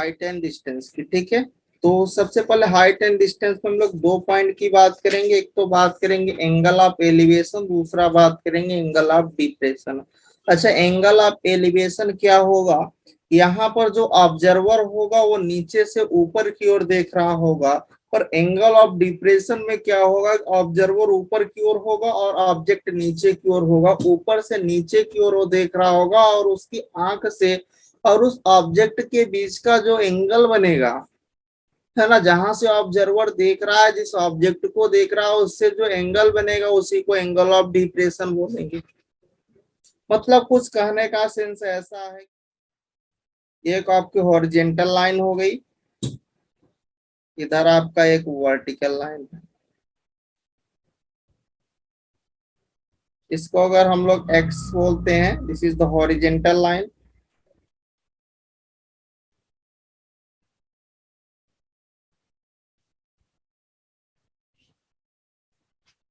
Height and distance की। ठीक है, तो सबसे पहले हाइट एंड डिस्टेंस में हम लोग दो पॉइंट की बात करेंगे। एक तो बात करेंगे एंगल ऑफ एलिवेशन, दूसरा बात करेंगे एंगल ऑफ डिप्रेशन। अच्छा, एंगल ऑफ एलिवेशन क्या होगा? यहाँ पर जो ऑब्जर्वर होगा वो नीचे से ऊपर की ओर देख रहा होगा, पर एंगल ऑफ डिप्रेशन में क्या होगा? ऑब्जर्वर ऊपर की ओर होगा और ऑब्जेक्ट नीचे की ओर होगा। ऊपर से नीचे की ओर वो देख रहा होगा और उसकी आंख से और उस ऑब्जेक्ट के बीच का जो एंगल बनेगा, है ना, जहां से ऑब्जर्वर देख रहा है, जिस ऑब्जेक्ट को देख रहा है, उससे जो एंगल बनेगा उसी को एंगल ऑफ डिप्रेशन बोलेंगे। मतलब कुछ कहने का सेंस ऐसा है, एक आपकी हॉरिजेंटल लाइन हो गई, इधर आपका एक वर्टिकल लाइन है। इसको अगर हम लोग एक्स बोलते हैं, this is the horizontal line.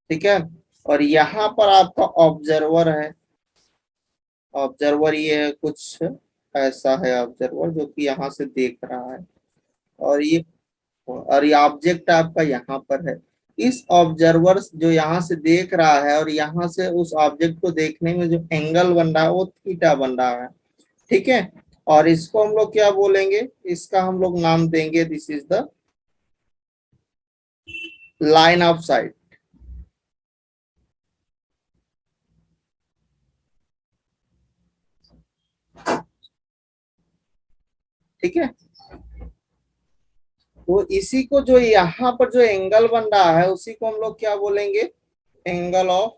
ठीक है, और यहाँ पर आपका ऑब्जर्वर है। ऑब्जर्वर ये कुछ ऐसा है, ऑब्जर्वर जो कि यहाँ से देख रहा है, और ये ऑब्जेक्ट आपका यहाँ पर है। इस ऑब्जर्वर जो यहाँ से देख रहा है और यहाँ से उस ऑब्जेक्ट को देखने में जो एंगल बन रहा है वो थीटा बन रहा है। ठीक है, और इसको हम लोग क्या बोलेंगे? इसका हम लोग नाम देंगे, this is the line of site. ठीक है, तो इसी को जो यहाँ पर जो एंगल बन रहा है उसी को हम लोग क्या बोलेंगे? Angle of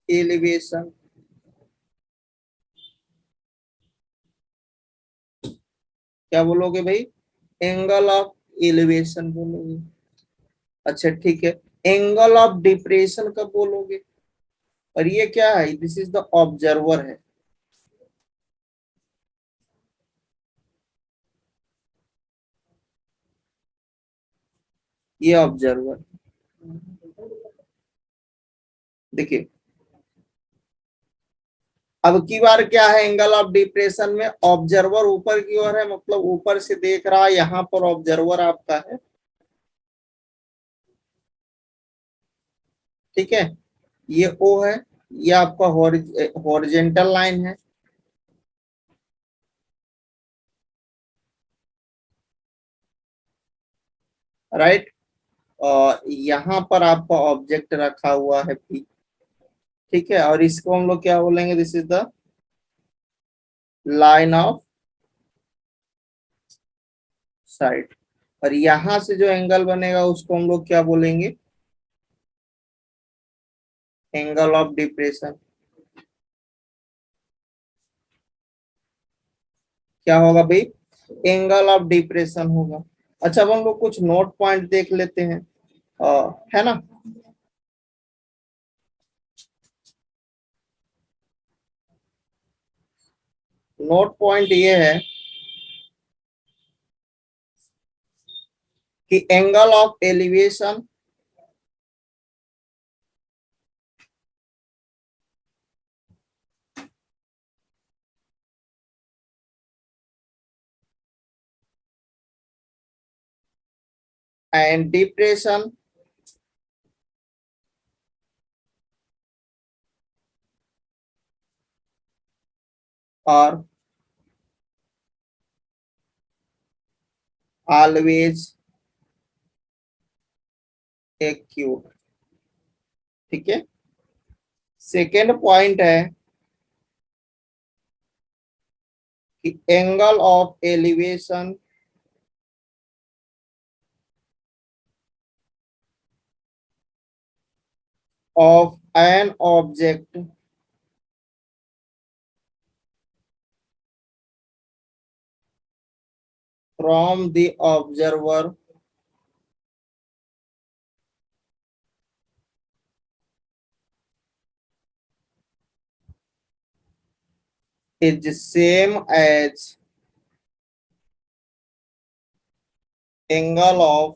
elevation. क्या बोलोगे भाई? एंगल ऑफ एलिवेशन बोलोगे। अच्छा ठीक है, एंगल ऑफ डिप्रेशन कब बोलोगे? और ये क्या है? दिस इज द ऑब्जर्वर है। ये ऑब्जर्वर, देखिए अब की बार क्या है, एंगल ऑफ डिप्रेशन में ऑब्जर्वर ऊपर की ओर है, मतलब ऊपर से देख रहा है, यहाँ पर ऑब्जर्वर आपका है। ठीक है, ये ओ है, ये आपका हॉरिजेंटल लाइन है। राइट, और यहाँ पर आपका ऑब्जेक्ट रखा हुआ है पी। ठीक है, और इसको हम लोग क्या बोलेंगे? This is the line of site. और यहां से जो एंगल बनेगा उसको हम लोग क्या बोलेंगे? Angle of depression. क्या होगा भाई? एंगल ऑफ डिप्रेशन होगा। अच्छा, अब हम लोग कुछ नोट पॉइंट देख लेते हैं, है ना। नोट पॉइंट ये है कि angle of elevation and depression और ऑलवेज एक्यूट। ठीक है, सेकेंड पॉइंट है कि angle of elevation of an object from the observer is same as angle of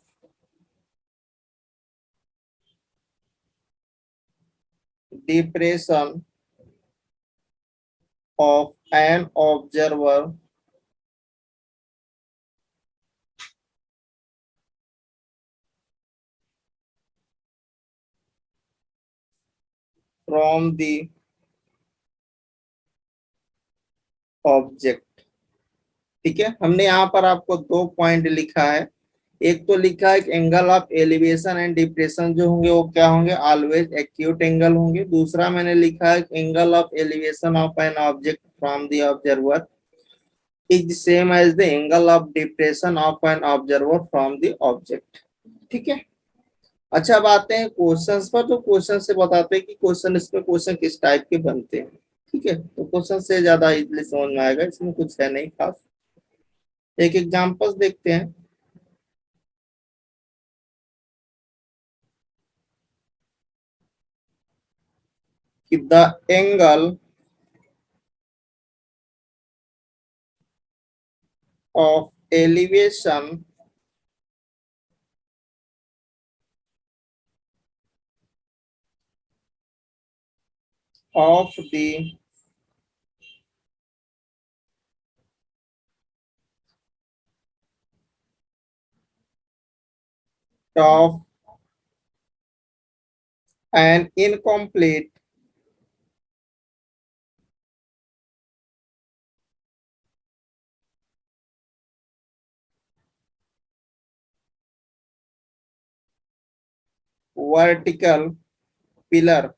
depression of an observer from the object. ठीक है, हमने यहाँ पर आपको दो पॉइंट लिखा है। एक तो लिखा है कि angle of elevation and depression जो होंगे वो क्या होंगे, ऑलवेज एक्यूट एंगल होंगे। दूसरा मैंने लिखा है angle of elevation of an object from the observer is same as the angle of depression of an observer from the object. ठीक है। अच्छा, अब आते हैं क्वेश्चंस पर। तो क्वेश्चन से बताते हैं कि क्वेश्चन, इसमें क्वेश्चन किस टाइप के बनते हैं। ठीक है, तो क्वेश्चन से ज्यादा इजली समझ में आएगा, इसमें कुछ है नहीं खास। एक एग्जांपल्स देखते हैं कि the angle of elevation of the of an incomplete vertical pillar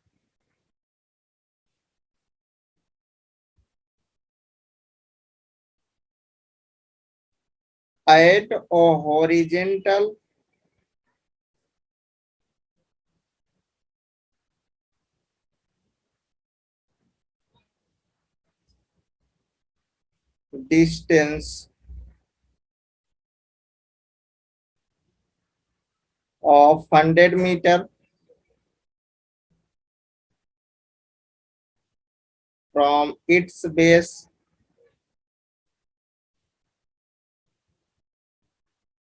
at a horizontal distance of 100 meter from its base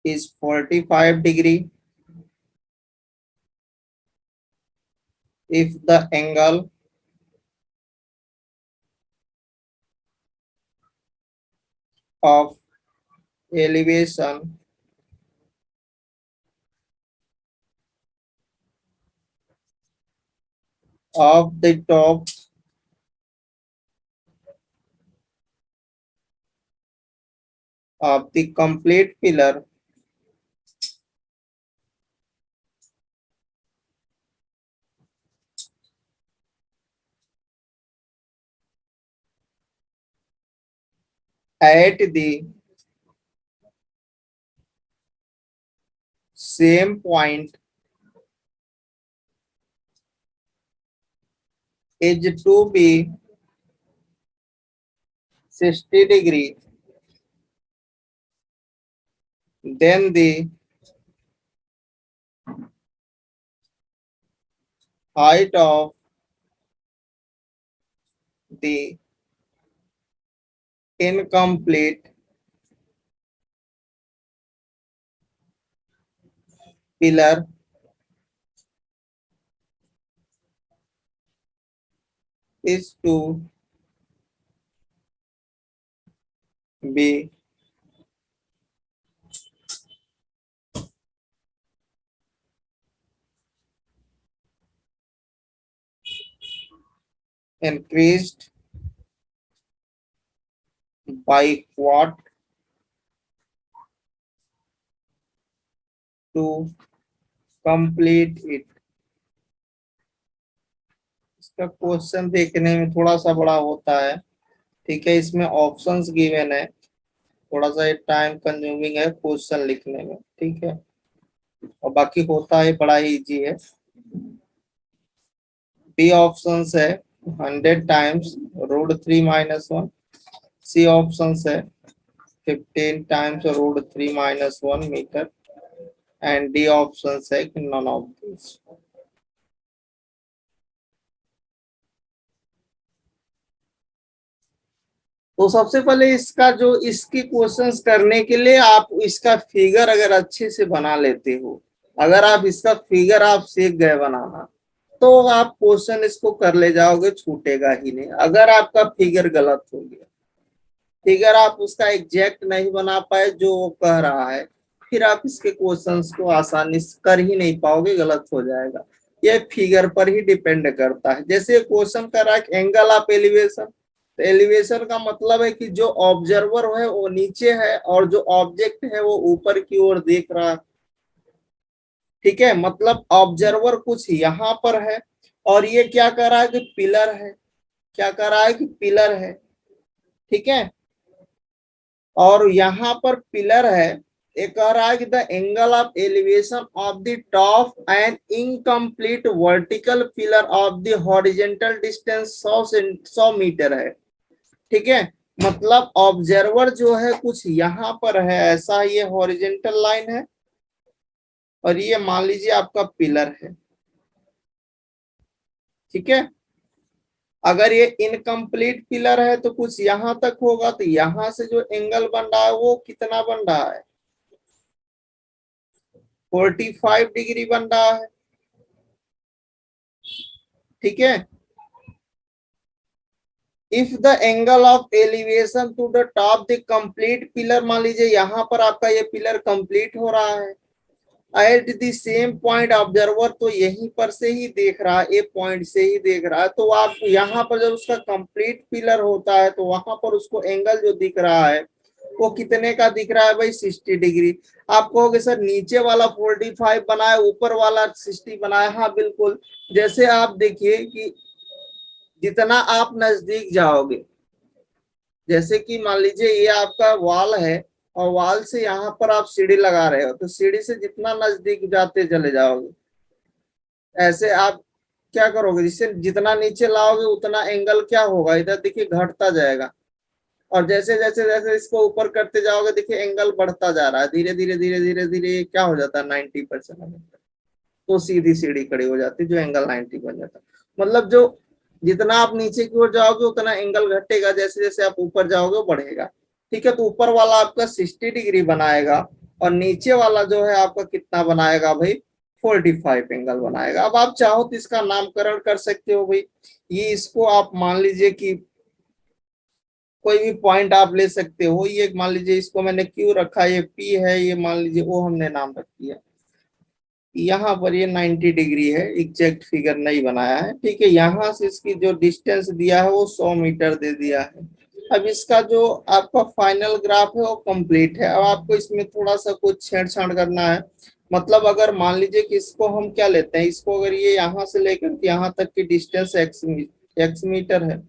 is 45 degree if the angle of elevation of the top of the complete pillar at the same point is to be 60 degree, then the height of the incomplete pillar is to be increased by what to complete it। इसका question देखने में थोड़ा सा बड़ा होता है। ठीक है, इसमें ऑप्शंस गिवन है, थोड़ा सा टाइम कंज्यूमिंग है क्वेश्चन लिखने में। ठीक है, और बाकी होता है बड़ा ही इजी है। बी ऑप्शंस है 100 टाइम्स √3 - 1। सी ऑप्शंस है 15 times √3 - 1 metre. And D options है कि नॉन ऑफ दिस। तो सबसे पहले इसका जो इसके क्वेश्चंस करने के लिए आप इसका फिगर अगर अच्छे से बना लेते हो, अगर आप इसका फिगर आप सीख गए बनाना, तो आप क्वेश्चन इसको कर ले जाओगे, छूटेगा ही नहीं। अगर आपका फिगर गलत हो गया, फिगर आप उसका एग्जैक्ट नहीं बना पाए जो वो कह रहा है, फिर आप इसके क्वेश्चंस को आसानी से कर ही नहीं पाओगे, गलत हो जाएगा। ये फिगर पर ही डिपेंड करता है। जैसे क्वेश्चन कर रहा है एंगल ऑफ एलिवेशन, तो एलिवेशन का मतलब है कि जो ऑब्जर्वर है वो नीचे है और जो ऑब्जेक्ट है वो ऊपर की ओर देख रहा है। ठीक है, मतलब ऑब्जर्वर कुछ यहाँ पर है और ये क्या कर रहा है कि पिलर है, क्या कर रहा है कि पिलर है। ठीक है, और यहाँ पर पिलर है, ये कह रहा है कि the angle of elevation of the top and incomplete vertical pillar of the horizontal distance 100 metre है। ठीक है, मतलब ऑब्जर्वर जो है कुछ यहाँ पर है, ऐसा ये हॉरिजेंटल लाइन है और ये मान लीजिए आपका पिलर है। ठीक है, अगर ये इनकम्प्लीट पिलर है तो कुछ यहां तक होगा, तो यहां से जो एंगल बन रहा है वो कितना बन रहा है, 45 डिग्री बन रहा है। ठीक है, if the angle of elevation to the top the complete pillar, मान लीजिए यहाँ पर आपका ये पिलर कंप्लीट हो रहा है, at the same point observer तो यहीं पर से ही देख रहा है, ए पॉइंट से ही देख रहा है, तो आप यहाँ पर जब उसका कंप्लीट पिलर होता है तो वहां पर उसको एंगल जो दिख रहा है वो कितने का दिख रहा है भाई, 60 डिग्री। आप कहोगे सर नीचे वाला 45 बनाए ऊपर वाला 60 बनाए, हाँ बिल्कुल। जैसे आप देखिए कि जितना आप नजदीक जाओगे, जैसे कि मान लीजिए ये आपका वॉल है और वॉल से यहाँ पर आप सीढ़ी लगा रहे हो, तो सीढ़ी से जितना नजदीक जाते चले जाओगे, ऐसे आप क्या करोगे, जिससे जितना नीचे लाओगे उतना एंगल क्या होगा, इधर देखिए घटता जाएगा। और जैसे जैसे जैसे इसको ऊपर करते जाओगे देखिए एंगल बढ़ता जा रहा है, धीरे धीरे धीरे धीरे धीरे क्या हो जाता है, 90%। तो सीधी सीढ़ी खड़ी हो जाती है जो एंगल 90 बन जाता है। मतलब जो जितना आप नीचे की ओर जाओगे उतना एंगल घटेगा, जैसे जैसे आप ऊपर जाओगे वो बढ़ेगा। ठीक है, तो ऊपर वाला आपका 60 डिग्री बनाएगा और नीचे वाला जो है आपका कितना बनाएगा भाई, 45 एंगल बनाएगा। अब आप चाहो तो इसका नामकरण कर सकते हो भाई, ये इसको आप मान लीजिए कि कोई भी पॉइंट आप ले सकते हो, ये मान लीजिए इसको मैंने क्यू रखा, ये पी है, ये मान लीजिए ओ हमने नाम रख दिया। यहाँ पर ये 90 डिग्री है, एग्जैक्ट फिगर नहीं बनाया है। ठीक है, यहाँ से इसकी जो डिस्टेंस दिया है वो 100 मीटर दे दिया है। अब इसका जो आपका फाइनल ग्राफ है वो कंप्लीट है। अब आपको इसमें थोड़ा सा कुछ छेड़छाड़ करना है। मतलब अगर मान लीजिए कि इसको हम क्या लेते हैं, इसको अगर ये यहाँ से लेकर के यहाँ तक की डिस्टेंस एक्स मीटर है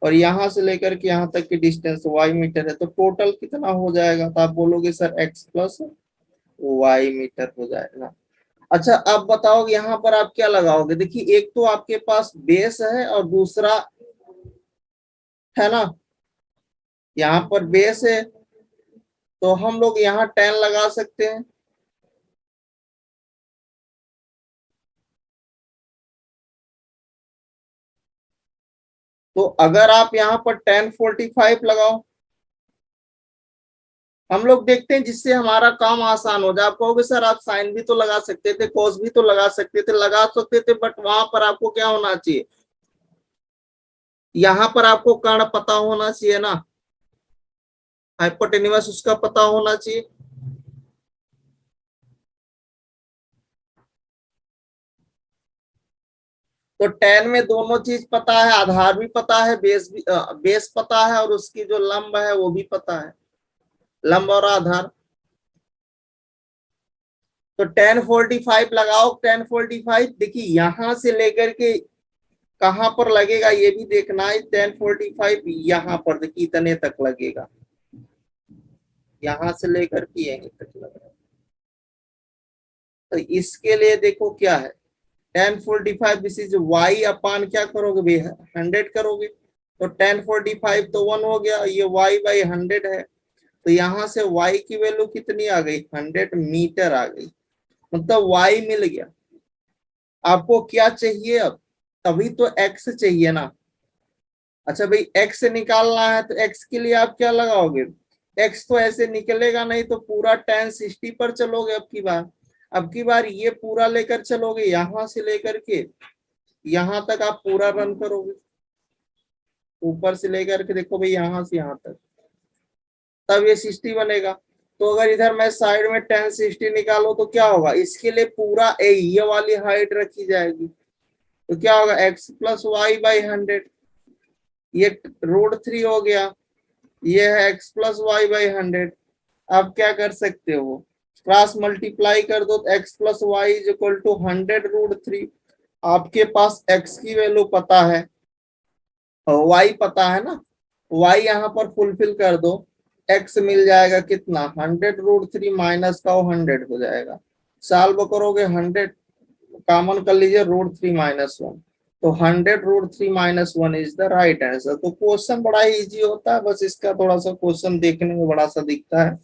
और यहाँ से लेकर के यहाँ तक की डिस्टेंस वाई मीटर है, तो टोटल कितना हो जाएगा, तो आप बोलोगे sir x plus y metre हो जाएगा। अच्छा, आप बताओगे यहाँ पर आप क्या लगाओगे, देखिए एक तो आपके पास बेस है और दूसरा है ना, यहाँ पर बेस है तो हम लोग यहाँ 10 लगा सकते हैं। तो अगर आप यहाँ पर 1045 लगाओ, हम लोग देखते हैं जिससे हमारा काम आसान हो जाए। आप कहोगे सर आप साइन भी तो लगा सकते थे, कॉस भी तो लगा सकते थे, लगा सकते थे, बट वहां पर आपको क्या होना चाहिए, यहाँ पर आपको कर्ण पता होना चाहिए ना, हाइपोटेन्यूस उसका पता होना चाहिए। तो 10 में दोनों चीज पता है, आधार भी पता है, बेस भी बेस पता है और उसकी जो लंब है वो भी पता है, लंब और आधार। तो 1045 लगाओ, 1045 देखिए यहां से लेकर के कहां पर लगेगा ये भी देखना है। 1045 यहाँ पर देखिए इतने तक लगेगा, यहां से लेकर के यहीं तक लगेगा। तो इसके लिए देखो क्या है, 1045 दिस इज वाई अपान क्या करोगे भैया, 100 करोगे। तो 1045 तो 1 हो गया, ये वाई बाई 100 है, तो यहाँ से वाई की वैल्यू कितनी आ गई, 100 मीटर आ गई। मतलब वाई मिल गया। आपको क्या चाहिए अब, तभी तो एक्स चाहिए ना। अच्छा भाई, एक्स निकालना है तो एक्स के लिए आप क्या लगाओगे, एक्स तो ऐसे निकलेगा नहीं, तो पूरा 1060 पर चलोगे। अब की बार ये पूरा लेकर चलोगे, यहां से लेकर के यहां तक आप पूरा रन करोगे, ऊपर से लेकर के देखो भाई यहाँ से यहाँ तक, तब ये 60 बनेगा। तो अगर इधर मैं साइड में 1060 निकालो तो क्या होगा, इसके लिए पूरा ये वाली हाइट रखी जाएगी, तो क्या होगा x प्लस वाई बाई 100, ये √3 हो गया, ये है x प्लस वाई बाई 100। आप क्या कर सकते हो, क्रॉस मल्टीप्लाई कर दो तो x plus y is equal to 100√3। आपके पास x की वैल्यू पता है और y पता है ना, y यहाँ पर फुलफिल कर दो, x मिल जाएगा कितना 100√3 माइनस का वो 100 हो जाएगा, सॉल्व करोगे 100 कॉमन कर लीजिए √3 - 1, तो 100√3 - 1 इज द राइट आंसर। तो क्वेश्चन बड़ा ही इजी होता है, बस इसका थोड़ा सा क्वेश्चन देखने में बड़ा सा दिखता है,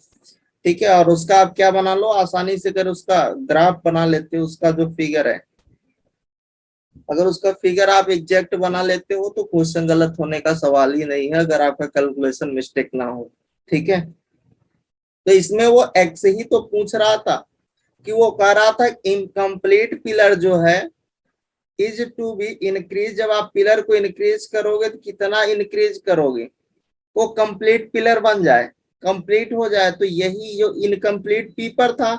ठीक है। और उसका आप क्या बना लो आसानी से, अगर उसका ग्राफ बना लेते हो, उसका जो फिगर है, अगर उसका फिगर आप एग्जैक्ट बना लेते हो तो क्वेश्चन गलत होने का सवाल ही नहीं है, अगर आपका कैलकुलेशन मिस्टेक ना हो, ठीक है। तो इसमें वो एक्स ही तो पूछ रहा था, कि वो कह रहा था इनकम्प्लीट पिलर जो है इज टू बी इंक्रीज, जब आप पिलर को इंक्रीज करोगे तो कितना इंक्रीज करोगे, वो कंप्लीट पिलर बन जाए, कंप्लीट हो जाए। तो यही जो इनकम्प्लीट पी पर था,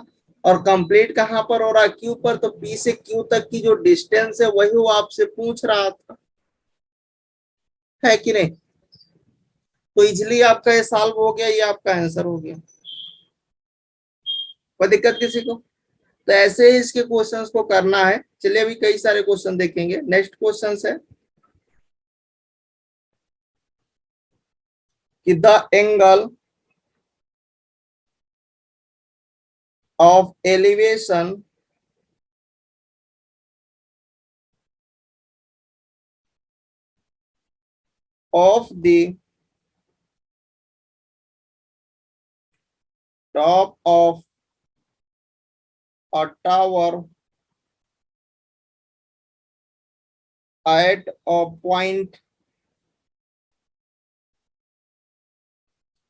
और कंप्लीट कहां पर हो रहा है, क्यू पर, तो पी से क्यू तक की जो डिस्टेंस है वही वो आपसे पूछ रहा था, है कि नहीं। तो इजिली आपका ये सॉल्व हो गया, ये आपका आंसर हो गया, कोई दिक्कत किसी को। तो ऐसे ही इसके क्वेश्चंस को करना है। चलिए अभी कई सारे क्वेश्चन देखेंगे। नेक्स्ट क्वेश्चन है कि the angle of elevation of the top of a tower at a point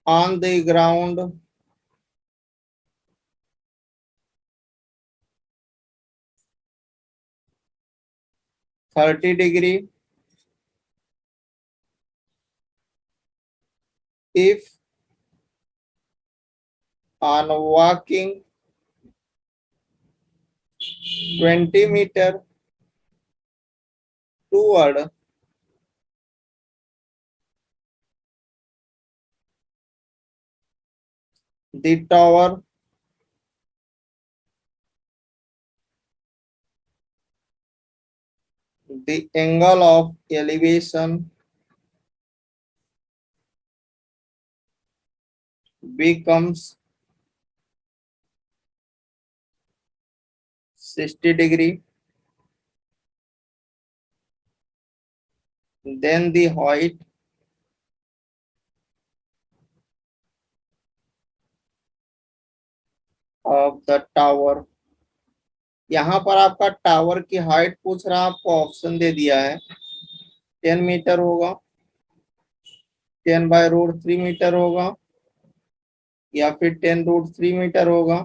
on the ground (30°) if on walking 20 meter toward the tower, the angle of elevation becomes 60°, then the height of the tower। यहाँ पर आपका tower की height पूछ रहा है, आपको option दे दिया है, 10 मीटर होगा, 10/√3 मीटर होगा, या फिर 10√3 मीटर होगा।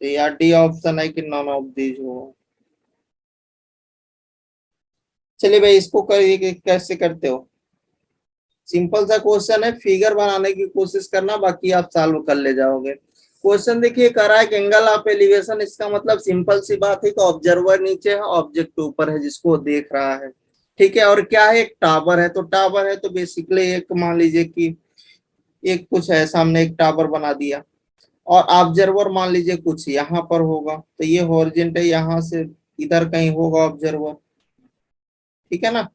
तो या डी ऑप्शन है कि नॉन ऑफ दीज हो। चलिए भाई इसको करिए कि कैसे करते हो। सिंपल सा क्वेश्चन है, फिगर बनाने की कोशिश करना, बाकी आप सॉल्व कर ले जाओगे। क्वेश्चन देखिए, कर रहा है कि एंगल ऑफ एलिवेशन, इसका मतलब सिंपल सी बात है कि ऑब्जर्वर नीचे है, ऑब्जेक्ट ऊपर है जिसको देख रहा है, ठीक है। और क्या है, एक टावर है, तो टावर है तो बेसिकली एक मान लीजिए कि एक कुछ है सामने, एक टावर बना दिया, और ऑब्जर्वर मान लीजिए कुछ यहाँ पर होगा, तो ये हॉरिजॉन्टल यहाँ से इधर कहीं होगा ऑब्जर्वर, ठीक है ना।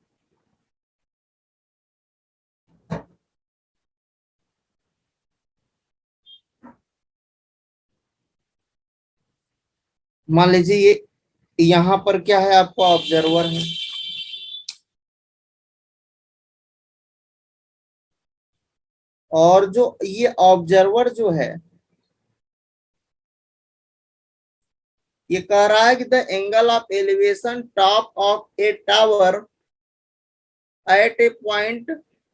मान लीजिए ये यहाँ पर क्या है, आपका ऑब्जर्वर है, और जो ये ऑब्जर्वर जो है, ये कह रहा है कि the angle of elevation top of a tower at a point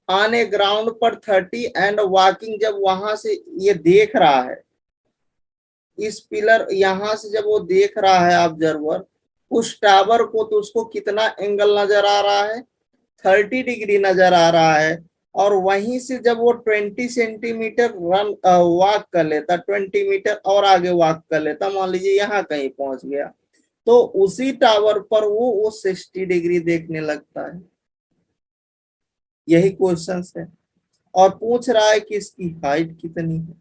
on a ground पर 30 एंड वॉकिंग, जब वहां से ये देख रहा है, इस पिलर यहां से जब वो देख रहा है ऑब्जर्वर, उस टावर को तो उसको कितना एंगल नजर आ रहा है, 30 डिग्री नजर आ रहा है। और वहीं से जब वो 20 सेंटीमीटर रन वॉक कर लेता, 20 मीटर और आगे वॉक कर लेता, मान लीजिए यहाँ कहीं पहुंच गया, तो उसी टावर पर वो 60 डिग्री देखने लगता है। यही क्वेश्चन है। और पूछ रहा है कि इसकी हाइट कितनी है।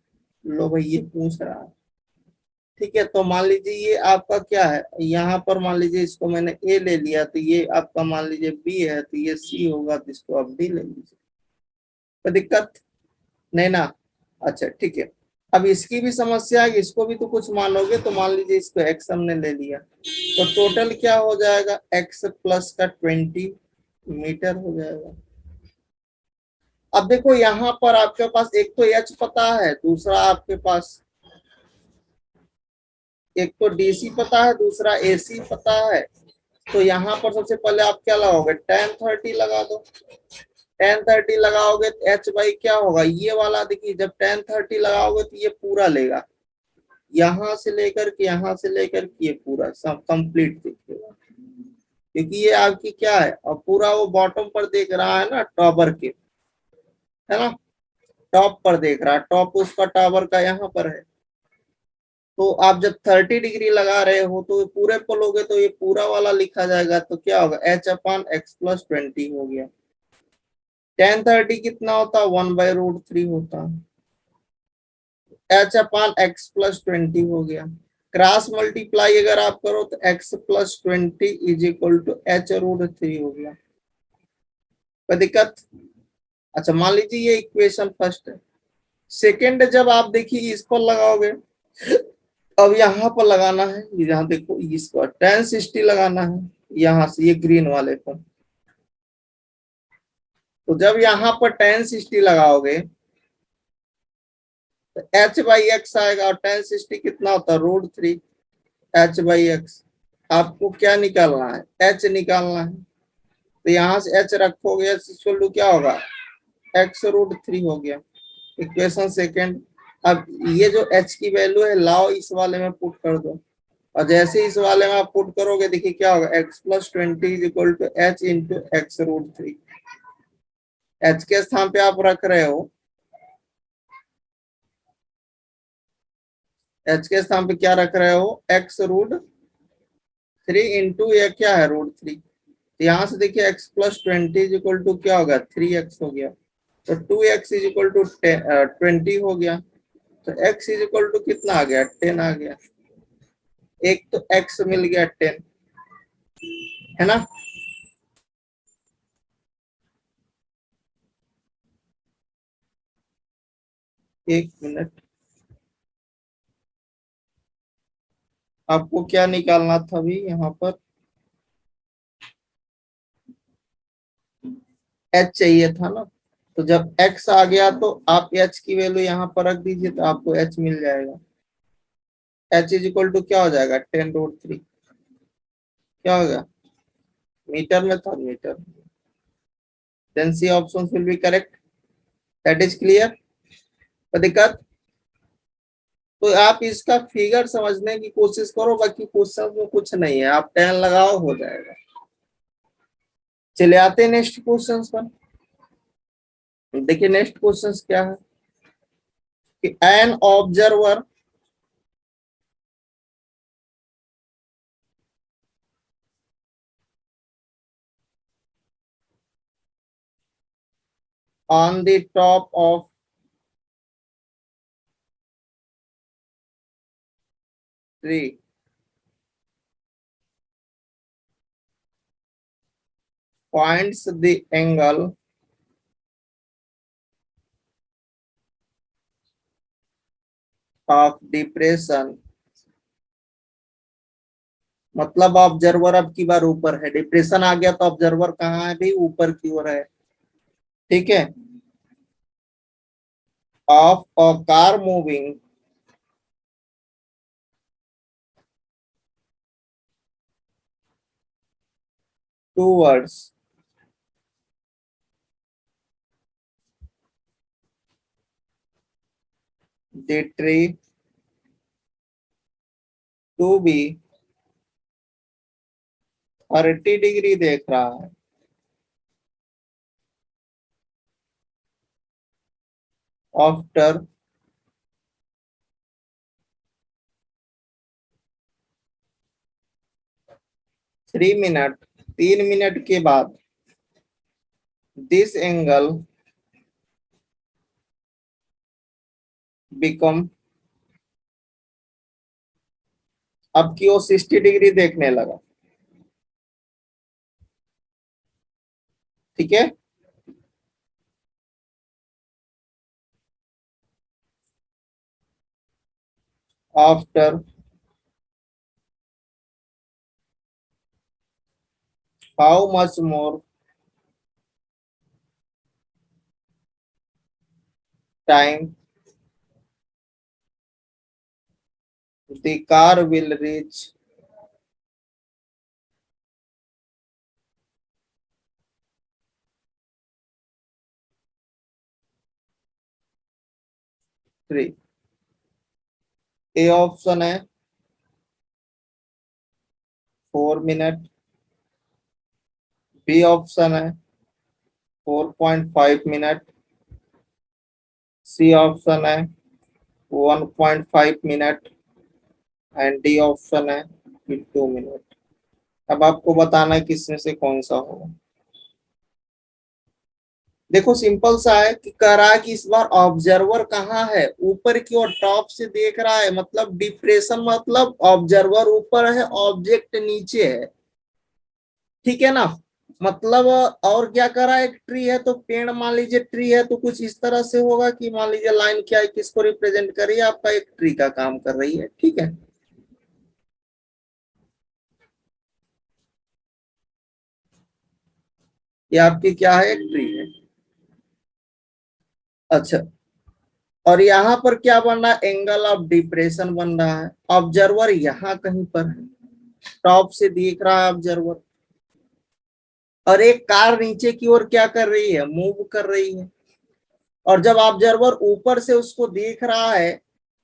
लो भाई ये पूछ रहा है। ठीक है, तो मान लीजिए ये आपका क्या है, यहाँ पर मान लीजिए इसको मैंने ए ले लिया, तो ये आपका मान लीजिए बी है, तो ये सी होगा, तो इसको आप डी ले लीजिए। कोई दिक्कत नहीं ना। अच्छा ठीक है। अब इसकी भी समस्या है, इसको भी तो कुछ मानोगे, तो मान लीजिए इसको एक्स हमने ले लिया, तो टोटल क्या हो जाएगा, एक्स प्लस का 20 मीटर हो जाएगा। अब देखो यहाँ पर आपके पास एक तो एच पता है, दूसरा आपके पास एक तो डीसी पता है, दूसरा एसी पता है। तो यहाँ पर सबसे पहले आप क्या लगाओगे, tan 30 लगा दो। tan 30 लगाओगे तो एच बाई क्या होगा, ये वाला देखिए, जब tan 30 लगाओगे तो ये पूरा लेगा, यहाँ से लेकर के यहाँ से लेकर के ये पूरा सब कंप्लीट देखिएगा, क्योंकि ये आपकी क्या है, और पूरा वो बॉटम पर देख रहा है ना टॉवर के, है ना, टॉप पर देख रहा है, टॉप उसका टावर का यहाँ पर है। तो आप जब 30 डिग्री लगा रहे हो तो पूरे पर लोगे तो ये पूरा वाला लिखा जाएगा, तो क्या होगा, h/x+20 हो गया। tan 30 कितना होता है, 1/√3 होता है, h/x+20 हो गया। क्रॉस मल्टीप्लाई अगर आप करो तो x+20 is equal to h√3 हो गया। कोई दिक्कत। अच्छा मान लीजिए ये इक्वेशन फर्स्ट है। सेकेंड जब आप देखिए इस पर लगाओगे, अब यहाँ पर लगाना है, यहाँ देखो इसको tan 60 लगाना है, यहाँ से ये ग्रीन वाले पर। तो जब यहाँ पर tan 60 लगाओगे तो h/x आएगा, और tan 60 कितना होता है, √3 h/x। आपको क्या निकालना है, h निकालना है, तो यहाँ से h रखोगे, इक्वल टू क्या होगा, x√3 हो गया। Equation second. अब ये जो h की वैल्यू है लाओ इस वाले में पुट कर दो, और जैसे इस वाले में आप पुट करोगे देखिए क्या होगा, x+20 is equal to h into x√3। h के स्थान पे आप रख रहे हो, h के स्थान पे क्या रख रहे हो, x√3 इंटू ये क्या है, √3। तो यहाँ से देखिए x+20 इज इक्वल टू क्या होगा, 3x हो गया, तो 2x इज इक्वल टू 20 हो गया, तो x इज इक्वल टू कितना आ गया, 10 आ गया। एक तो x मिल गया 10, है ना। एक मिनट, आपको क्या निकालना था अभी यहाँ पर, h चाहिए था ना। तो जब x आ गया तो आप h की वैल्यू यहाँ पर रख दीजिए, तो आपको h मिल जाएगा। h इज इक्वल टू क्या हो जाएगा, 10√3। क्या होगा, मीटर में था, metre. Then C option will be correct. That is clear. तो दिक्कत, तो आप इसका फिगर समझने की कोशिश करो, बाकी क्वेश्चन में कुछ नहीं है, आप 10 लगाओ हो जाएगा। चले आते हैं नेक्स्ट क्वेश्चन पर। देखिए नेक्स्ट क्वेश्चन क्या है कि an observer on the top of tree finds the angle of depression। मतलब ऑब्जर्वर अब की बार ऊपर है, डिप्रेशन आ गया तो ऑब्जर्वर कहाँ है भी, ऊपर की ओर है। ठीक है, of a car moving towards the tree to be 30 degree देख रहा है। आफ्टर 3 मिनट, 3 मिनट के बाद दिस एंगल बिकम, अब की वो 60 डिग्री देखने लगा। ठीक है, after how much more time the car will reach tree. A option है 4 मिनट, बी ऑप्शन है 4.5 मिनट, सी ऑप्शन है 1.5 मिनट एंड डी ऑप्शन है 2 मिनट। अब आपको बताना है किसमें से कौन सा होगा। देखो सिंपल सा है कि कह रहा है कि इस बार ऑब्जर्वर कहाँ है, ऊपर की ओर टॉप से देख रहा है, मतलब डिप्रेशन, मतलब ऑब्जर्वर ऊपर है, ऑब्जेक्ट नीचे है। ठीक है ना, मतलब और क्या कर रहा है, एक ट्री है तो पेड़, मान लीजिए ट्री है तो कुछ इस तरह से होगा कि मान लीजिए लाइन क्या है, किसको रिप्रेजेंट कर रही है, आपका एक ट्री का काम कर रही है। ठीक है, ये आपकी क्या है, एक ट्री है। अच्छा, और यहाँ पर क्या बन रहा है, एंगल ऑफ डिप्रेशन बन रहा है। ऑब्जर्वर यहाँ कहीं पर है, टॉप से देख रहा है ऑब्जर्वर, और एक कार नीचे की ओर क्या कर रही है, मूव कर रही है। और जब ऑब्जर्वर ऊपर से उसको देख रहा है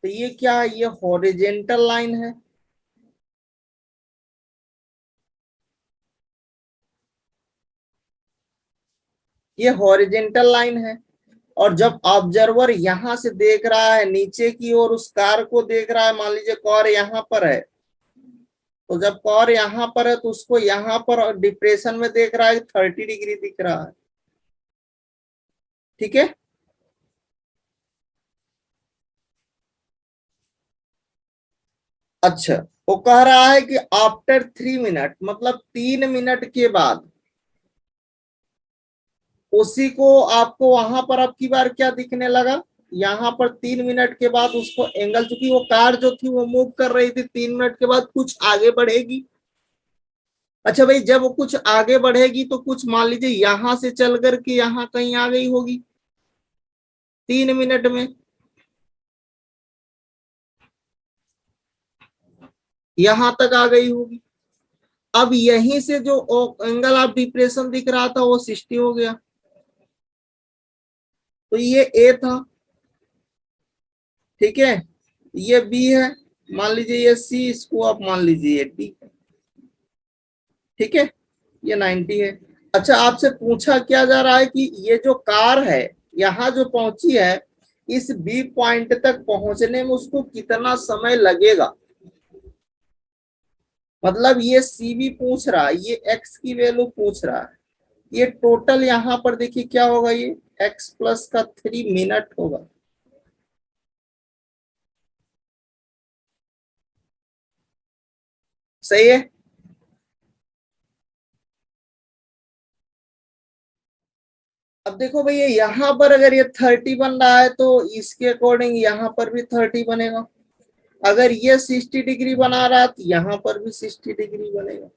तो ये क्या है, ये हॉरिजेंटल लाइन है। ये हॉरिजेंटल लाइन है। और जब ऑब्जर्वर यहां से देख रहा है नीचे की ओर, उस कार को देख रहा है, मान लीजिए कार यहाँ पर है, तो जब कार यहाँ पर है तो उसको यहाँ पर डिप्रेशन में देख रहा है, 30 डिग्री दिख रहा है। ठीक है, अच्छा, वो कह रहा है कि आफ्टर 3 मिनट, मतलब 3 मिनट के बाद उसी को आपको वहां पर अब की बार क्या दिखने लगा, यहाँ पर 3 मिनट के बाद उसको एंगल, चूंकि वो कार जो थी वो मूव कर रही थी, 3 मिनट के बाद कुछ आगे बढ़ेगी। अच्छा भाई, जब वो कुछ आगे बढ़ेगी तो कुछ मान लीजिए यहां से चल करके यहाँ कहीं आ गई होगी 3 मिनट में, यहां तक आ गई होगी। अब यहीं से जो एंगल ऑफ डिप्रेशन दिख रहा था वो 60 हो गया, तो ये ए था। ठीक है, ये बी है, मान लीजिए ये सी, इसको आप मान लीजिए ये डी। ठीक है, ये 90 है। अच्छा, आपसे पूछा क्या जा रहा है कि ये जो कार है यहाँ जो पहुंची है, इस बी पॉइंट तक पहुंचने में उसको कितना समय लगेगा। मतलब ये सी भी पूछ रहा है, ये एक्स की वैल्यू पूछ रहा है। ये टोटल यहाँ पर देखिए क्या होगा, ये एक्स प्लस का 3 मिनट होगा। सही है। अब देखो भैया, यहाँ पर अगर ये 30 बन रहा है तो इसके अकॉर्डिंग यहाँ पर भी 30 बनेगा। अगर ये 60 डिग्री बना रहा है तो यहाँ पर भी 60 डिग्री बनेगा।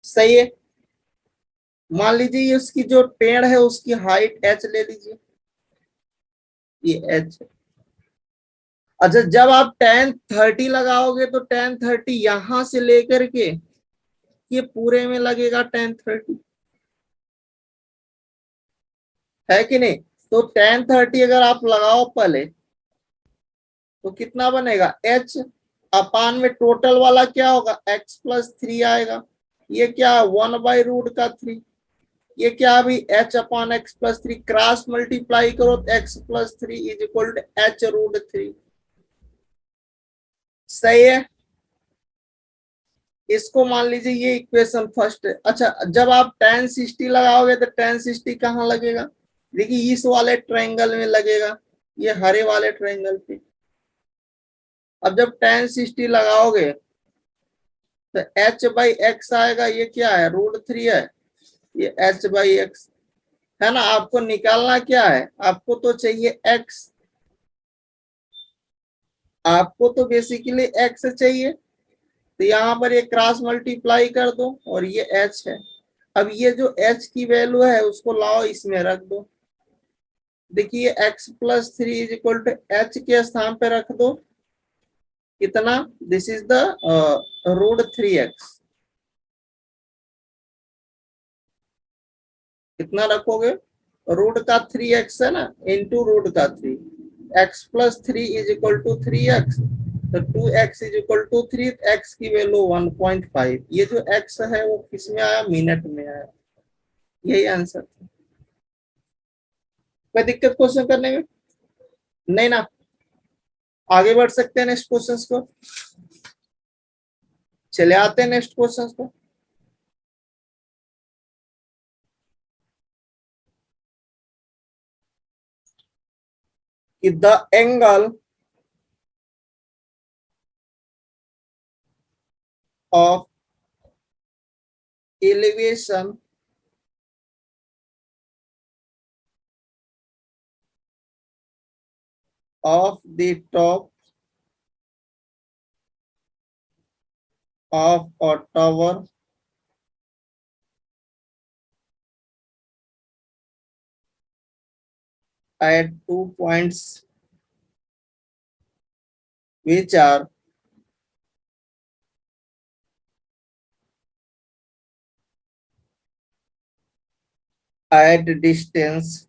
सही है। मान लीजिए ये उसकी जो पेड़ है उसकी हाइट एच ले लीजिए, ये एच। अच्छा, जब आप tan 30 लगाओगे तो tan 30 यहां से लेकर के ये पूरे में लगेगा tan 30, है कि नहीं। तो tan 30 अगर आप लगाओ पहले तो कितना बनेगा, एच अपान में टोटल वाला क्या होगा, x प्लस 3 आएगा। ये क्या 1/√3, ये क्या अभी h/x+3 क्रॉस मल्टीप्लाई करो तो x+3 is equal to h√3। सही है। इसको मान लीजिए ये इक्वेशन फर्स्ट है। अच्छा, जब आप tan 60 लगाओगे तो tan 60 कहाँ लगेगा? देखिए इस वाले ट्रायंगल में लगेगा, ये हरे वाले ट्रायंगल पे। अब जब tan 60 लगाओगे तो h/x आएगा, ये क्या है √3 है, ये h/x है ना। आपको निकालना क्या है, आपको तो चाहिए x, आपको तो बेसिकली x चाहिए, तो यहाँ पर ये क्रॉस मल्टीप्लाई कर दो और ये h है। अब ये जो h की वैल्यू है उसको लाओ इसमें रख दो। देखिए x+3 is equal to h के स्थान पे रख दो कितना, दिस इज द √3x। कितना रखोगे, √3x है ना, into √3, x+3 is equal to 3x, तो 2x is equal to 3, x की वैल्यू 1.5। ये जो x है वो किस में आया, मिनट में आया। यही आंसर था। कोई दिक्कत क्वेश्चन करने में? नहीं ना। आगे बढ़ सकते हैं नेक्स्ट क्वेश्चन को। चले आते हैं नेक्स्ट क्वेश्चन को। कि the angle of elevation of the top of a tower at 2 points which are at distance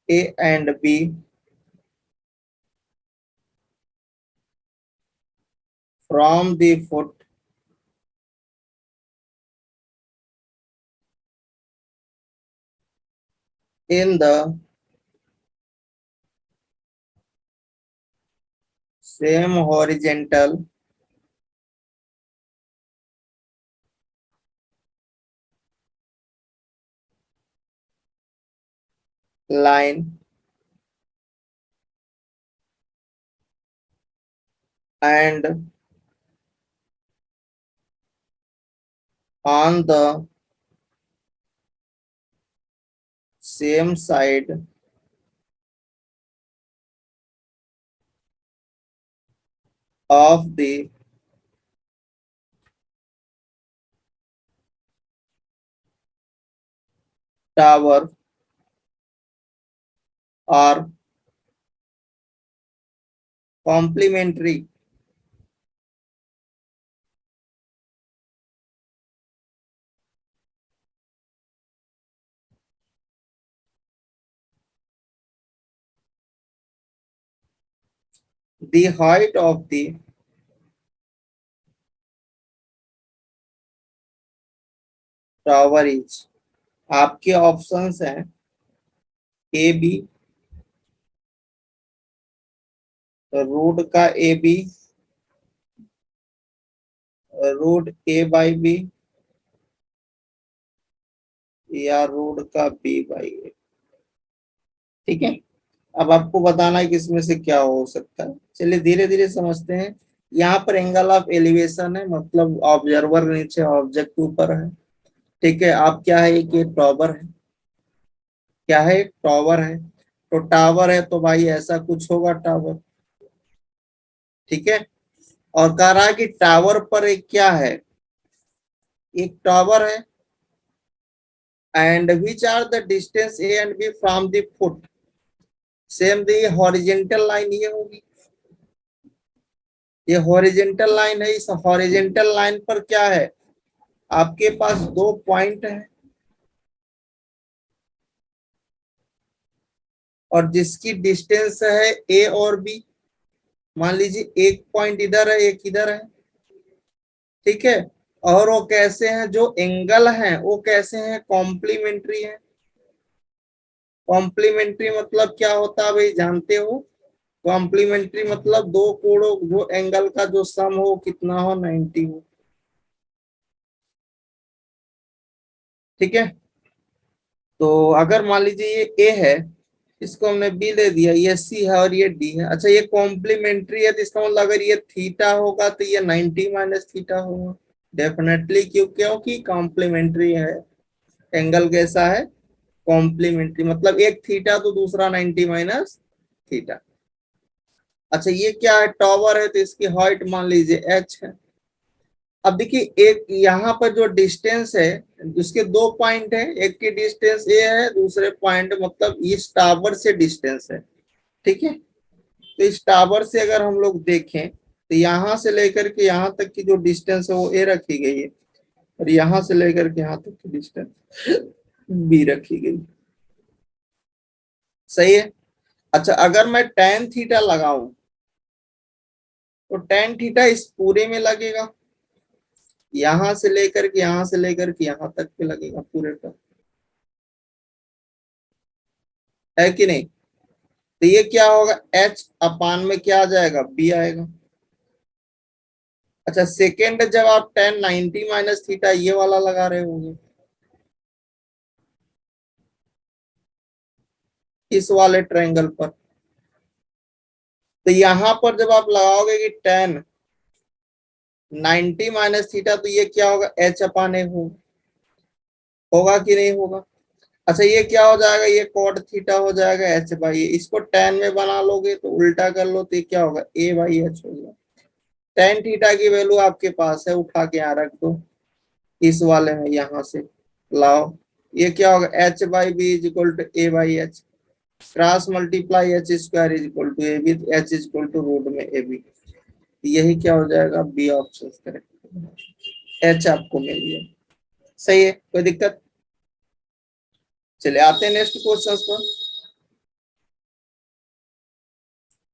A and B from the foot in the same horizontal line and on the same side of the tower are complementary. The height of the tower is, आपके options हैं A B, road का A B, road A/B या road का B/A। ठीक है, अब आपको बताना है कि इसमें से क्या हो सकता है। चलिए धीरे धीरे समझते हैं। यहाँ पर एंगल ऑफ एलिवेशन है, मतलब ऑब्जर्वर नीचे ऑब्जेक्ट ऊपर है। ठीक है, आप क्या है कि टॉवर है, क्या है टॉवर है, तो टावर है तो भाई ऐसा कुछ होगा टावर। ठीक है, और कह रहा है कि टावर पर एक क्या है, एक टावर है, and which are the distance A and B from the foot, same the horizontal line ये होगी, ये हॉरिजेंटल लाइन है। इस हॉरिजेंटल लाइन पर क्या है, आपके पास 2 पॉइंट है और जिसकी डिस्टेंस है ए और बी, मान लीजिए एक पॉइंट इधर है एक इधर है, ठीक है, और वो कैसे हैं, जो एंगल हैं वो कैसे हैं, कॉम्प्लीमेंट्री है। कॉम्प्लीमेंट्री मतलब क्या होता है भाई, जानते हो? कॉम्प्लीमेंट्री मतलब दो कोणों जो एंगल का जो सम हो कितना हो, 90 हो, ठीक है। तो अगर मान लीजिए ये ए है, इसको हमने बी दे दिया, ये सी है और ये डी है, अच्छा ये कॉम्प्लीमेंट्री है तो इसका मतलब अगर ये थीटा होगा तो ये 90 माइनस थीटा होगा डेफिनेटली, क्योंकि कॉम्प्लीमेंट्री है। एंगल कैसा है, कॉम्प्लीमेंट्री, मतलब एक थीटा तो दूसरा 90 माइनस थीटा। अच्छा ये क्या है, टॉवर है तो इसकी हाइट मान लीजिए एच है। अब देखिए एक यहाँ पर जो डिस्टेंस है, उसके दो पॉइंट है, एक की डिस्टेंस ए है, दूसरे पॉइंट मतलब इस टावर से डिस्टेंस है, ठीक है। तो इस टावर से अगर हम लोग देखें तो यहाँ से लेकर के यहाँ तक की जो डिस्टेंस है वो ए रखी गई है, और यहाँ से लेकर के यहाँ तक की डिस्टेंस बी रखी गई, सही है। अच्छा अगर मैं टेन थीटा लगाऊं तो टेन थीटा इस पूरे में लगेगा, यहां से लेकर के यहां से लेकर के यहां तक पे लगेगा पूरे पर, है कि नहीं? तो ये क्या होगा, एच अपान में क्या आ जाएगा, बी आएगा। अच्छा सेकेंड जब आप टेन 90 माइनस थीटा ये वाला लगा रहे होंगे इस वाले ट्रायंगल पर, तो यहां पर जब आप लगाओगे कि टेन 90 माइनस थीटा, तो ये क्या होगा, एच अपान ए होगा कि नहीं होगा? अच्छा ये क्या हो जाएगा, ये कॉट थीटा हो जाएगा एच बाई ए, इसको टेन में बना लोगे तो उल्टा कर लो तो ये क्या होगा, ए बाई एच होगा। टेन थीटा की वैल्यू आपके पास है, उठा के यहाँ रख दो, इस वाले में यहां से लाओ, ये क्या होगा, h by b is equal to a by h, cross multiply h square is equal to a b, h is equal to root में ए बी, यही क्या हो जाएगा, बी ऑप्शन करेक्ट, एच आपको मिल गया, सही है, कोई दिक्कत? चलिए आते हैं नेक्स्ट क्वेश्चन पर।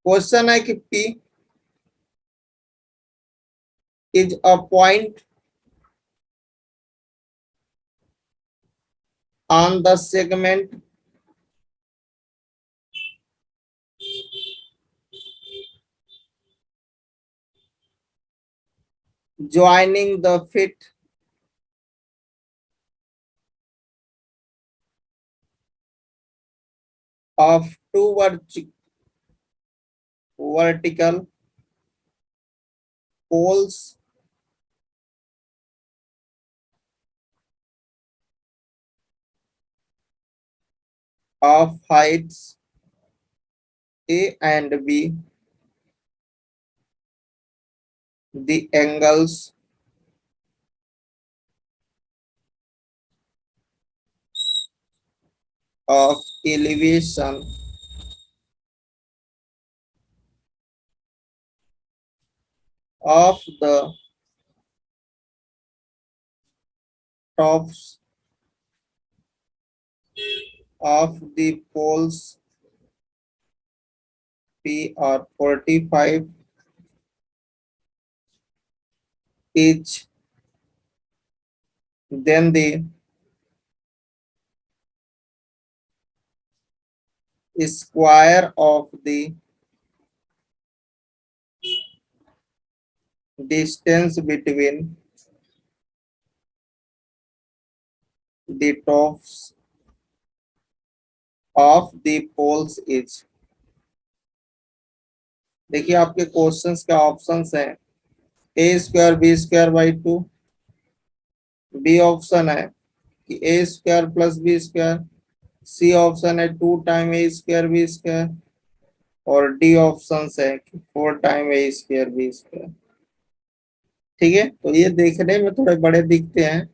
क्वेश्चन है कि P is a point on the segment joining the fit of two vertical poles of heights A and B. The angles of elevation of the tops of the poles P are 45 each. Then the square of the distance between the tops of the poles is। देखिए आपके questions के options हैं, A square B square by two, B option है कि A square plus B square, C option है 2 time A square B square, और D option है कि 4 time A square B square, ठीक है। तो ये देखने में थोड़े बड़े दिखते हैं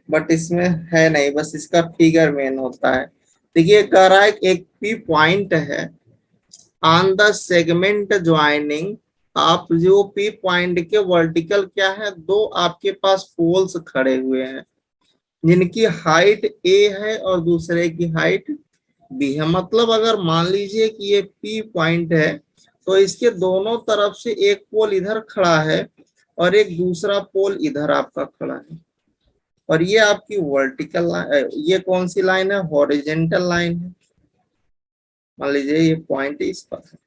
बट इसमें है नहीं, बस इसका फिगर मेन होता है। देखिए कह रहा है एक पी पॉइंट है ऑन द सेगमेंट ज्वाइनिंग, आप जो पी पॉइंट के वर्टिकल क्या है, दो आपके पास पोल्स खड़े हुए हैं जिनकी हाइट ए है और दूसरे की हाइट बी है, मतलब अगर मान लीजिए कि ये पी पॉइंट है तो इसके दोनों तरफ से एक पोल इधर खड़ा है और एक दूसरा पोल इधर आपका खड़ा है, और ये आपकी वर्टिकल लाइन, ये कौन सी लाइन है, हॉरिजेंटल लाइन है। मान लीजिए ये पॉइंट इस पर है,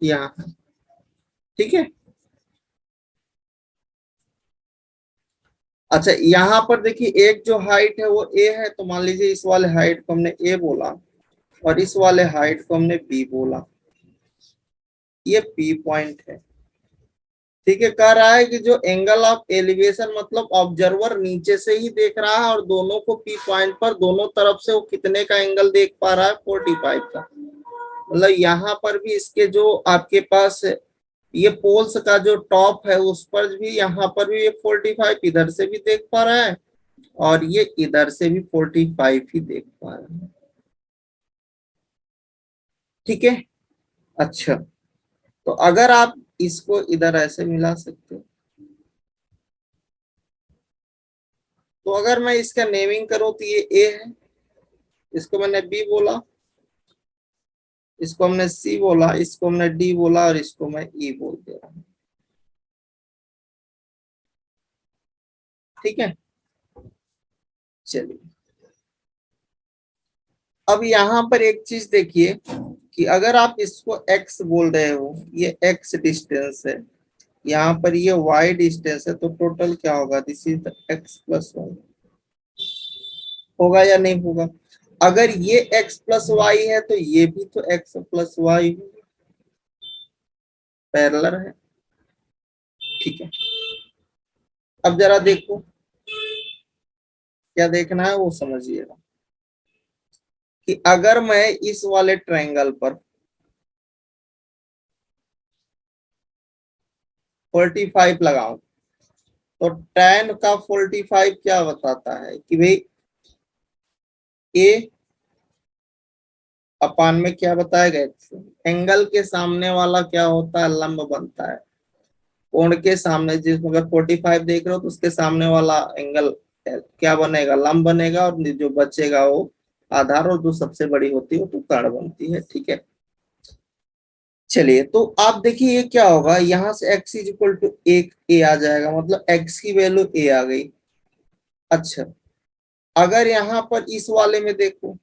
यहाँ है, ठीक है। अच्छा यहाँ पर देखिए एक जो हाइट है वो ए है, तो मान लीजिए इस वाले हाइट को हमने ए बोला और इस वाले हाइट को हमने बी बोला, ये पी पॉइंट है, ठीक है। कह रहा है कि जो एंगल ऑफ एलिवेशन, मतलब ऑब्जर्वर नीचे से ही देख रहा है और दोनों को पी पॉइंट पर दोनों तरफ से वो कितने का एंगल देख पा रहा है, 45 का। मतलब यहाँ पर भी इसके जो आपके पास ये पोल्स का जो टॉप है उस पर भी, यहाँ पर भी ये 45 इधर से भी देख पा रहा है और ये इधर से भी 45 ही देख पा रहा है, ठीक है। अच्छा, तो अगर आप इसको इधर ऐसे मिला सकते हो, तो अगर मैं इसका नेमिंग करूं तो ये ए है, इसको मैंने बी बोला, इसको हमने सी बोला, इसको हमने डी बोला और इसको मैं ई बोल दे रहा हूं, ठीक है। चलिए अब यहाँ पर एक चीज देखिए कि अगर आप इसको x बोल रहे हो, ये x डिस्टेंस है, यहाँ पर ये y डिस्टेंस है, तो टोटल क्या होगा, दिस इज द x+1, होगा या नहीं होगा। अगर ये x+y है तो ये भी तो x+y पैरेलल है, ठीक है। अब जरा देखो क्या देखना है वो समझिएगा कि अगर मैं इस वाले ट्रायंगल पर 45 लगाऊं तो tan का 45 क्या बताता है कि भाई ए अपान में क्या बताया गया, एंगल के सामने वाला क्या होता है, लंब बनता है। कोण के सामने, जिस अगर 45 देख रहे हो तो उसके सामने वाला एंगल क्या बनेगा, लंब बनेगा, और जो बचेगा वो आधार, और जो सबसे बड़ी होती है वो तो कर्ण बनती है, ठीक है। चलिए तो आप देखिए ये क्या होगा, यहाँ से x इज इक्वल टू एक ए आ जाएगा, मतलब x की वैल्यू ए आ गई। अच्छा अगर यहाँ पर इस वाले में देखो,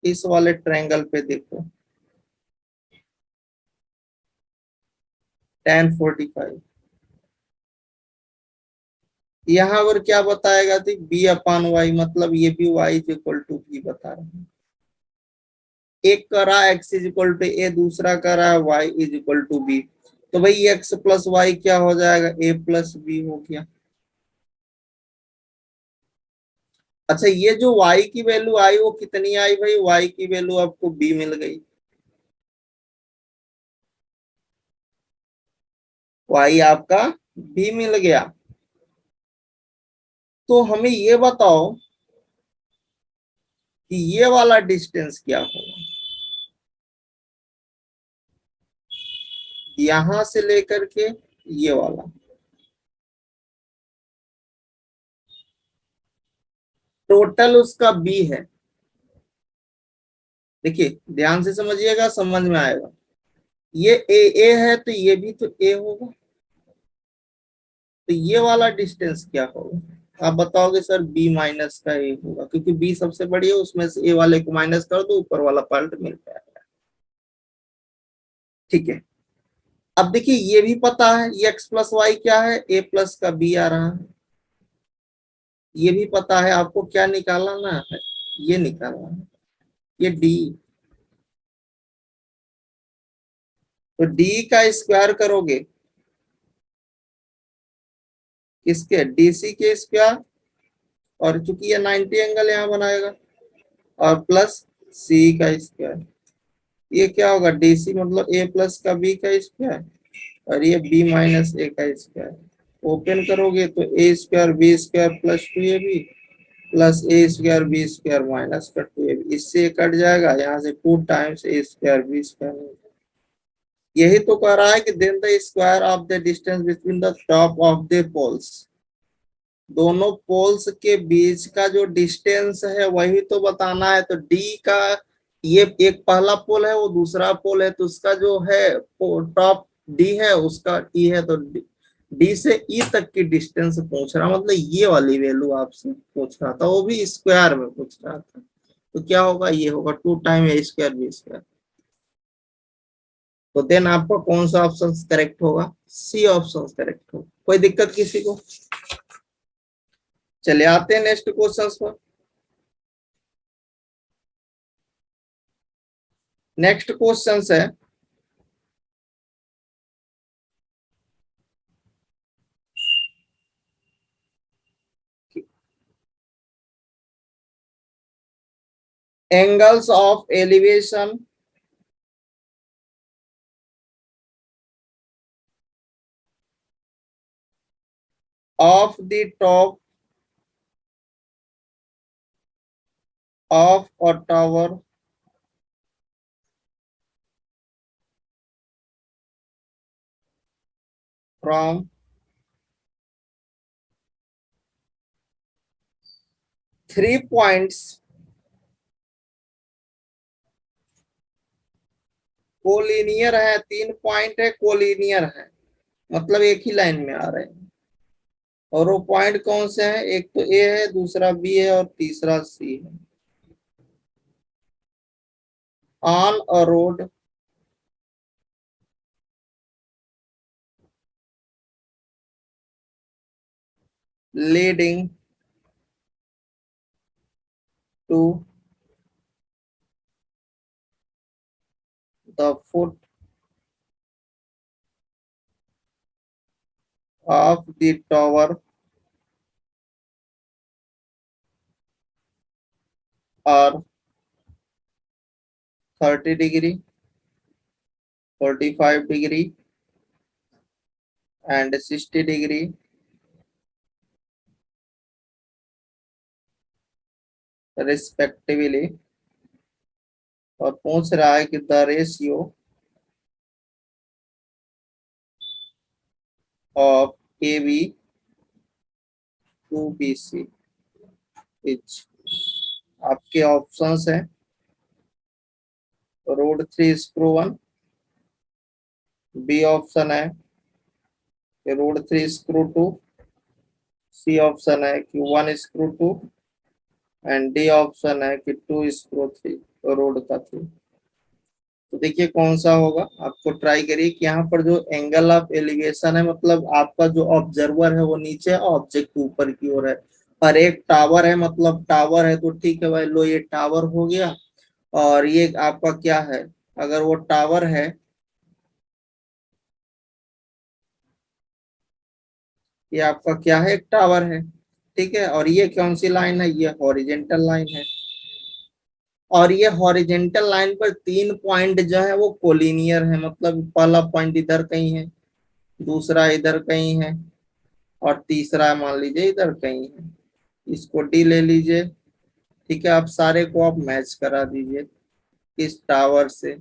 इस वाले ट्रायंगल पे देखो, tan 45, यहाँ पर क्या बताएगा थी, बी अपान वाई, मतलब ये भी y is equal to b बता रहे हैं। एक करा x is equal to a, दूसरा करा y is equal to b, तो भाई x+y क्या हो जाएगा, a+b हो गया। अच्छा ये जो y की वैल्यू आई वो कितनी आई भाई, y की वैल्यू आपको b मिल गई, y आपका b मिल गया। तो हमें ये बताओ कि ये वाला डिस्टेंस क्या होगा, यहां से लेकर के ये वाला, टोटल उसका b है। देखिए ध्यान से समझिएगा, समझ में आएगा। ये ए है तो ये भी तो ए होगा, तो ये वाला डिस्टेंस क्या होगा, आप बताओगे सर बी माइनस का ए होगा, क्योंकि बी सबसे बड़ी है, उसमें से ए वाले को माइनस कर दो, ऊपर वाला पार्ट मिल जाएगा, ठीक है। अब देखिए ये भी पता है ये x+y क्या है, a प्लस का b आ रहा है, ये भी पता है, आपको क्या निकालना है, ये निकालना है, ये d, तो d का स्क्वायर करोगे किसके, डीसी के स्क्वायर, और चूंकि ये 90 एंगल यहाँ बनाएगा, और प्लस सी का स्क्वायर, ये क्या होगा, डीसी मतलब ए प्लस का बी का स्क्वायर, और ये बी माइनस ए का स्क्वायर। ओपन करोगे तो A square B square plus 2ab plus A square B square minus का 2ab, इससे कट जाएगा, यहाँ से 2 times A square B square. यही तो कह रहा है कि then the square of the distance between the top of the poles, दोनों पोल्स के बीच का जो डिस्टेंस है वही तो बताना है। तो डी का, ये एक पहला पोल है, वो दूसरा पोल है, तो उसका जो है टॉप डी है, उसका ई है, तो डी से ई तक की डिस्टेंस पूछ रहा, मतलब ये वाली वैल्यू आपसे पूछ रहा था, वो भी स्क्वायर में पूछ रहा था। तो क्या होगा, ये होगा 2 टाइम a² b²। तो देन आपका कौन सा ऑप्शन करेक्ट होगा, सी ऑप्शन करेक्ट होगा। कोई दिक्कत किसी को? चले आते हैं नेक्स्ट क्वेश्चन पर। नेक्स्ट क्वेश्चन है, angles of elevation of the top of a tower from 3 points collinear है, 3 पॉइंट है कोलिनियर है, मतलब एक ही लाइन में आ रहे हैं। और वो पॉइंट कौन से हैं, एक तो ए है, दूसरा बी है, और तीसरा सी है। On a road leading to the foot of the tower are 30 degree, 45 degree and 60 degree respectively. और पूछ रहा है कि the ratio of a b to b c is, आपके ऑप्शंस हैं √3/1, बी ऑप्शन है कि √3/2, सी ऑप्शन है कि 1/2 एंड डी ऑप्शन है कि 2/3, √3। तो देखिए कौन सा होगा, आपको ट्राई करिए कि यहाँ पर जो एंगल ऑफ एलिवेशन है, मतलब आपका जो ऑब्जर्वर है वो नीचे है, ऑब्जेक्ट ऊपर की ओर है। और एक टावर है, मतलब टावर है तो ठीक है भाई, लो ये टावर हो गया। और ये आपका क्या है, अगर वो टावर है, ये आपका क्या है, एक टावर है, ठीक है। और ये कौन सी लाइन है, ये हॉरिजेंटल लाइन है। और ये हॉरिजेंटल लाइन पर 3 पॉइंट जो है वो कोलिनियर है, मतलब पहला पॉइंट इधर कहीं है, दूसरा इधर कहीं है, और तीसरा मान लीजिए इधर कहीं है। इसको डी ले लीजिए, ठीक है। आप सारे को आप मैच करा दीजिए इस टावर से,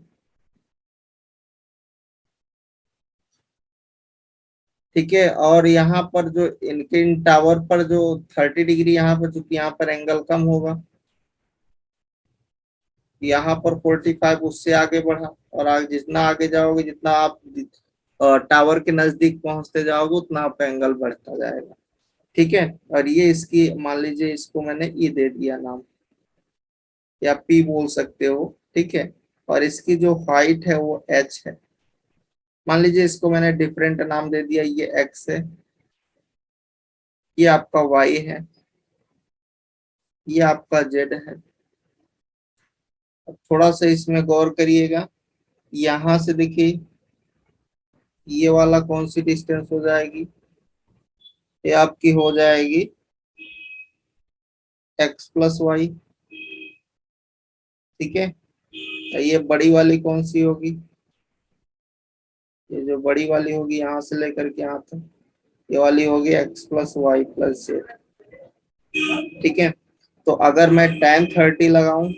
ठीक है। और यहाँ पर जो इनके इन टावर पर जो 30 डिग्री, यहाँ पर चूंकि यहाँ पर एंगल कम होगा, यहाँ पर 45, उससे आगे बढ़ा। और आगे जितना आगे जाओगे, जितना आप टावर के नजदीक पहुंचते जाओगे, उतना आप एंगल बढ़ता जाएगा, ठीक है। और ये इसकी मान लीजिए, इसको मैंने ई दे दिया नाम, या पी बोल सकते हो, ठीक है। और इसकी जो हाइट है वो एच है। मान लीजिए इसको मैंने डिफरेंट नाम दे दिया, ये एक्स है, ये आपका वाई है, ये आपका जेड है। अब थोड़ा सा इसमें गौर करिएगा, यहाँ से देखिए ये वाला कौन सी डिस्टेंस हो जाएगी, ये आपकी हो जाएगी x+y, ठीक है। ये बड़ी वाली कौन सी होगी, ये जो बड़ी वाली होगी यहाँ से लेकर के यहाँ तक, ये वाली होगी x+y+z, ठीक है। तो अगर मैं tan 30 लगाऊं,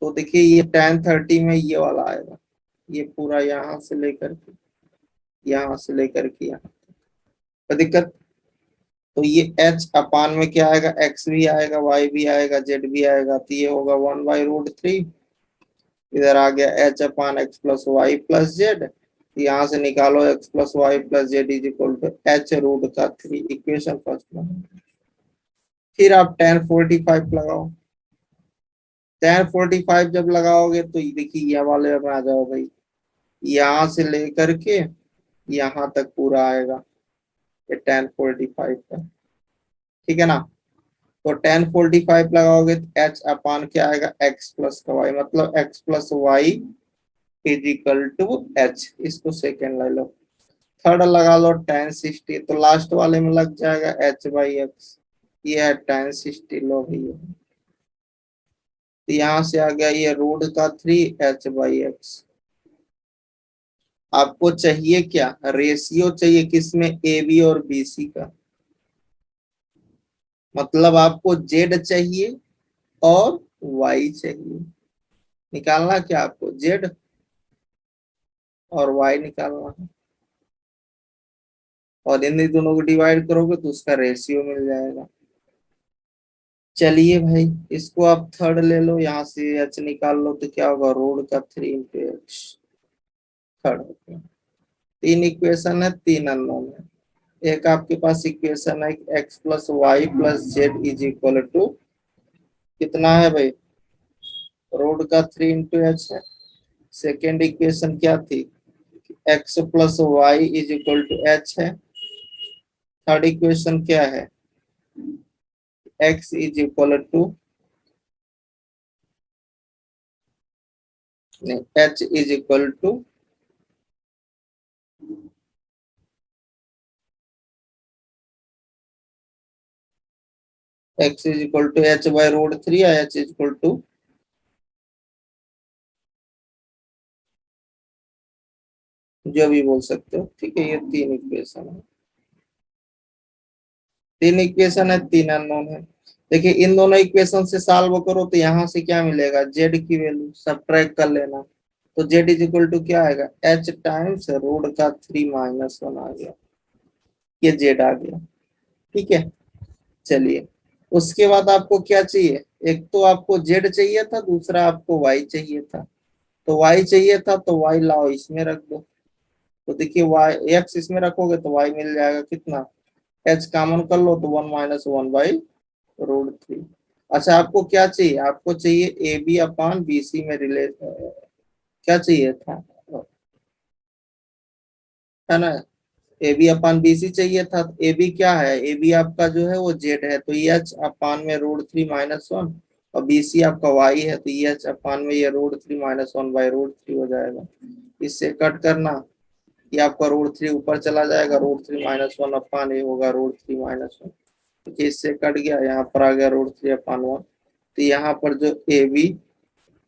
तो देखिए ये tan 30 में ये वाला आएगा, ये पूरा यहाँ से लेकर के यहाँ से लेकर के यहाँ, कोई दिक्कत? तो ये h अपान में क्या आएगा, x भी आएगा, y भी आएगा, z भी आएगा, तो ये होगा 1/√3। इधर आ गया h upon x plus y plus z, यहाँ से निकालो x plus y plus z is equal to h√3, equation first में। फिर आप tan45 लगाओ। tan45 जब लगाओगे तो देखिए ये वाले में आ जाओ भाई, यहाँ से लेकर के यहाँ तक पूरा आएगा ये tan45 का, ठीक है ना। तो tan45 लगाओगे तो h अपान क्या आएगा, x प्लस का y, मतलब x plus y is equal to h। इसको सेकेंड ले लो। थर्ड लगा लो tan60, तो लास्ट वाले में लग जाएगा h/x। ये है tan60, लो भैया। तो यहाँ से आ गया ये √3 h/x। आपको चाहिए क्या, रेशियो चाहिए, किसमें, ए बी और बी सी का। मतलब आपको जेड चाहिए और वाई चाहिए। निकालना क्या आपको, जेड और वाई निकालना है, और इन दोनों को डिवाइड करोगे तो उसका रेशियो मिल जाएगा। चलिए भाई, इसको आप थर्ड ले लो, यहाँ से एच निकाल लो, तो क्या होगा, √3 इंटू एक्स। थर्ड हो गया। तीन इक्वेशन है, तीन अननोन है। एक आपके पास इक्वेशन है x plus y plus z is equal to कितना है भाई, √3 इंटू एच है। सेकेंड इक्वेशन क्या थी, x plus y is equal to h है। थर्ड इक्वेशन क्या है, एक्स इज इक्वल टू, नहीं, h is equal to x is equal to h/√3 या h इज इक्वल टू, जो भी बोल सकते हो, ठीक है। ये तीन इक्वेशन है, तीन इक्वेशन है, तीन अननोन है। देखिए इन दोनों इक्वेशन से सॉल्व करो तो यहाँ से क्या मिलेगा, जेड की वैल्यू सब्ट्रैक्ट कर लेना। तो जेड इज इक्वल टू क्या आएगा, h टाइम्स √3 - 1 आ गया, ये जेड आ गया, ठीक है। चलिए, उसके बाद आपको क्या चाहिए, एक तो आपको जेड चाहिए था, दूसरा आपको वाई चाहिए था। तो वाई चाहिए था तो वाई लाओ इसमें रख दो। तो देखिए वाई एक्स इसमें रखोगे तो वाई मिल जाएगा कितना, एच कॉमन कर लो तो 1 - 1/√3। अच्छा आपको क्या चाहिए, आपको चाहिए A B upon B C में रिलेट, क्या चाहिए था, है ना। A B upon B C चाहिए था। ए बी क्या है, ए बी आपका जो है वो जेड है, तो एच अपान में √3 - 1, और बी सी आपका वाई है, तो एच अपान में ये √3 - 1/√3 हो जाएगा। इससे कट करना, ये आपका √3 ऊपर चला जाएगा, √3 - 1 अपान ये होगा √3 - 1। तो इससे कट गया, यहाँ पर आ गया √3/1। तो यहाँ पर जो ए बी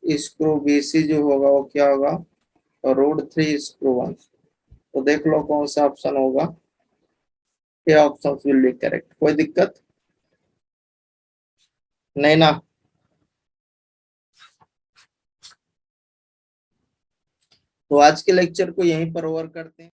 स्क्रू बी सी जो होगा वो क्या होगा, √3 * 1। तो देख लो कौन सा ऑप्शन होगा, ये ऑप्शन विल बी करेक्ट, कोई दिक्कत नहीं ना। तो आज के लेक्चर को यहीं पर ओवर करते हैं।